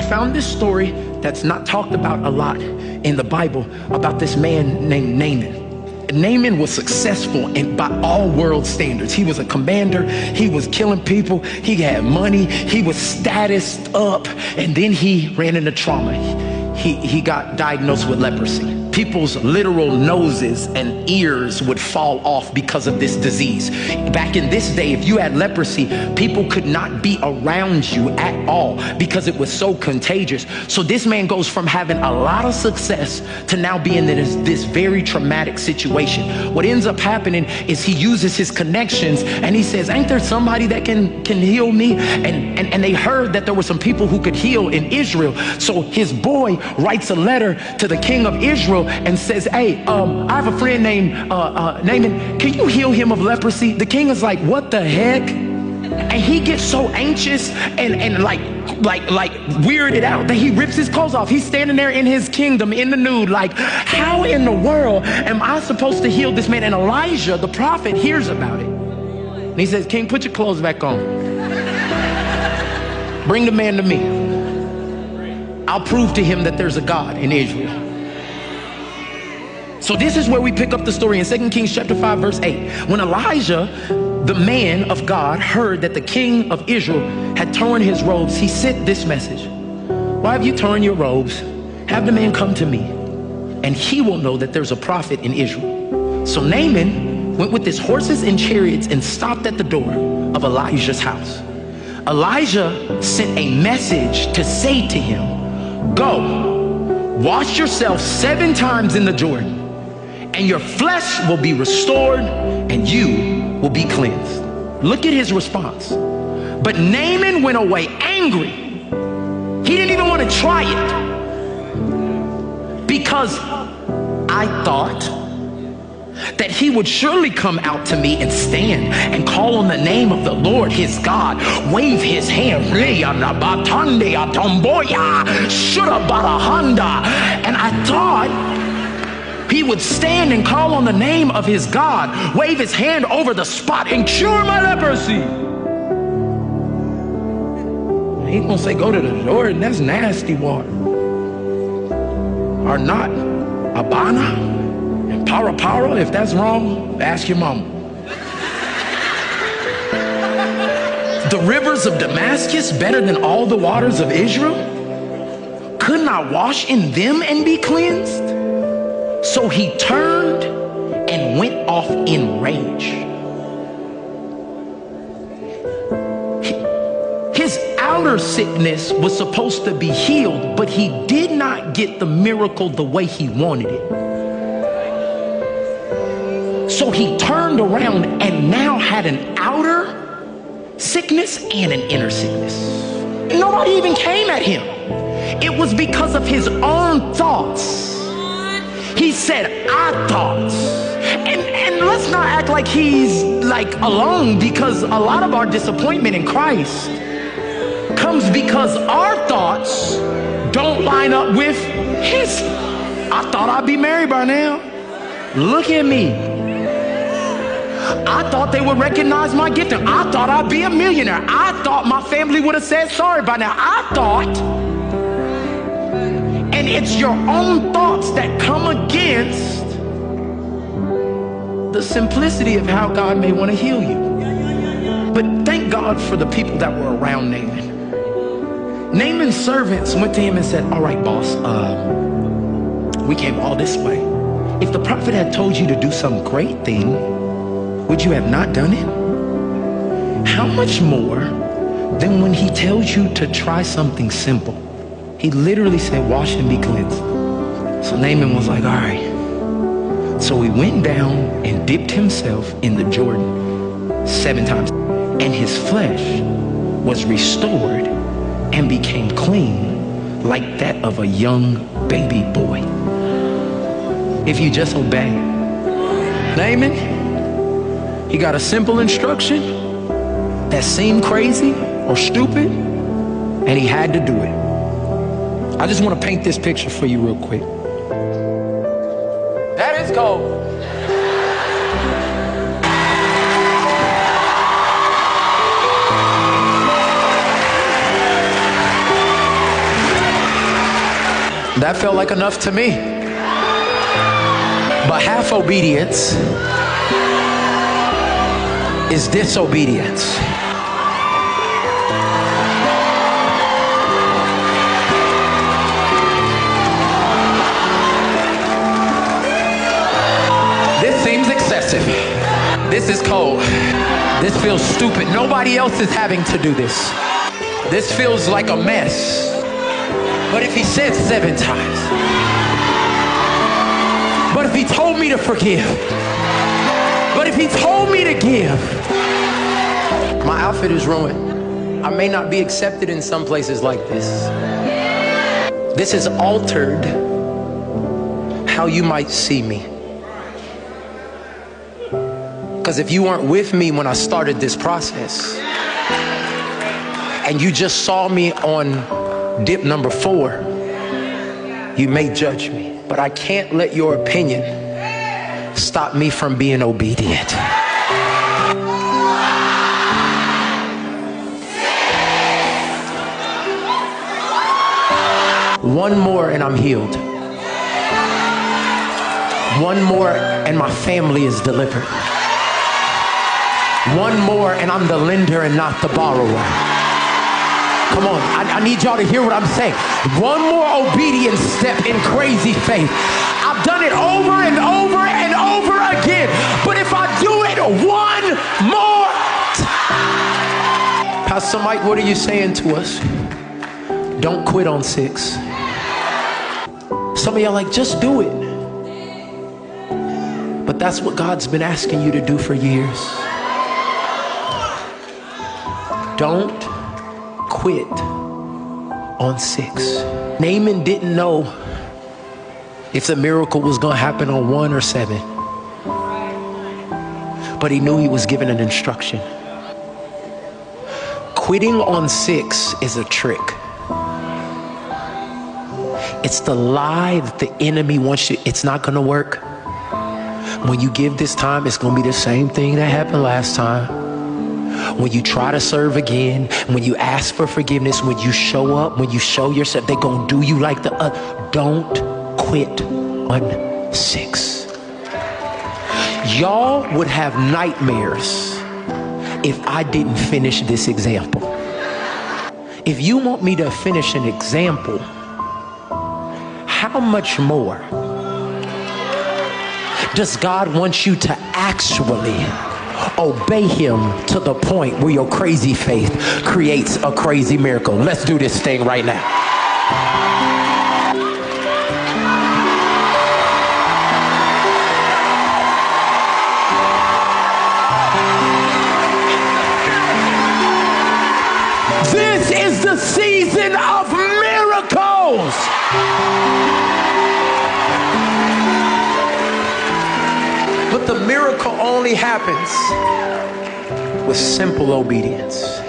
found this story that's not talked about a lot in the Bible about this man named Naaman. Naaman was successful by all world standards. He was a commander. He was killing people. He had money. He was statused up. And then he ran into trauma. He got diagnosed with leprosy. People's literal noses and ears would fall off because of this disease. Back in this day, if you had leprosy, people could not be around you at all because it was so contagious. So this man goes from having a lot of success to now being in this very traumatic situation. What ends up happening is he uses his connections and he says, ain't there somebody that can heal me? And they heard that there were some people who could heal in Israel. So his boy writes a letter to the king of Israel and says, hey, I have a friend named Naaman. Can you heal him of leprosy? The king is like, what the heck? And he gets so anxious and like weirded out that he rips his clothes off. He's standing there in his kingdom in the nude, like, how in the world am I supposed to heal this man? And Elijah, the prophet, hears about it. And he says, king, put your clothes back on. Bring the man to me. I'll prove to him that there's a God in Israel. So this is where we pick up the story in 2 Kings chapter 5, verse 8. When Elijah, the man of God, heard that the king of Israel had torn his robes, he sent this message. Why have you torn your robes? Have the man come to me, and he will know that there's a prophet in Israel. So Naaman went with his horses and chariots and stopped at the door of Elijah's house. Elijah sent a message to say to him, go, wash yourself 7 times in the Jordan, and your flesh will be restored and you will be cleansed. Look at his response. But Naaman went away angry. He didn't even want to try it because I thought that he would surely come out to me and stand and call on the name of the Lord his God, wave his hand, and I thought he would stand and call on the name of his God, wave his hand over the spot and cure my leprosy. He's gonna say, go to the Jordan, that's nasty water. Are not Abana and Para, if that's wrong, ask your mama. The rivers of Damascus better than all the waters of Israel? Couldn't I wash in them and be cleansed? So he turned and went off in rage. His outer sickness was supposed to be healed, but he did not get the miracle the way he wanted it. So he turned around and now had an outer sickness and an inner sickness. Nobody even came at him. It was because of his own thoughts. He said, I thought. And let's not act like he's like alone, because a lot of our disappointment in Christ comes because our thoughts don't line up with his. I thought I'd be married by now. Look at me. I thought they would recognize my gifting. I thought I'd be a millionaire. I thought my family would have said sorry by now. I thought. And it's your own thoughts that come against the simplicity of how God may want to heal you. But thank God for the people that were around Naaman. Naaman's servants went to him and said, all right, boss, we came all this way. If the prophet had told you to do some great thing, would you have not done it? How much more than when he tells you to try something simple? He literally said, wash and be cleansed. So Naaman was like, all right. So he went down and dipped himself in the Jordan 7 times. And his flesh was restored and became clean like that of a young baby boy. If you just obey. Naaman, he got a simple instruction that seemed crazy or stupid, and he had to do it. I just want to paint this picture for you real quick. That is cold. That felt like enough to me. But half obedience is disobedience. This seems excessive. This is cold. This feels stupid. Nobody else is having to do this. This feels like a mess. But if he said 7 times, but if he told me to forgive, but if he told me to give, my outfit is ruined. I may not be accepted in some places like this. This has altered how you might see me. Because if you weren't with me when I started this process, and you just saw me on dip number 4, you may judge me. But I can't let your opinion stop me from being obedient. One more and I'm healed. One more and my family is delivered. One more and I'm the lender and not the borrower. Come on, I need y'all to hear what I'm saying. One more obedience step in crazy faith. I've done it over and over and over again. But if I do it one more time. Pastor Mike, what are you saying to us? Don't quit on 6. Some of y'all like, just do it. But that's what God's been asking you to do for years. Don't quit on 6. Naaman didn't know if the miracle was going to happen on 1 or 7. But he knew he was given an instruction. Quitting on 6 is a trick. It's the lie that the enemy wants you. It's not going to work. When you give this time, it's going to be the same thing that happened last time. When you try to serve again, when you ask for forgiveness, when you show up, when you show yourself, they're going to do you like the other. Don't quit on 6. Y'all would have nightmares if I didn't finish this example. If you want me to finish an example, how much more does God want you to actually obey him to the point where your crazy faith creates a crazy miracle? Let's do this thing right now. This is the season of miracles. But the miracle only happens with simple obedience.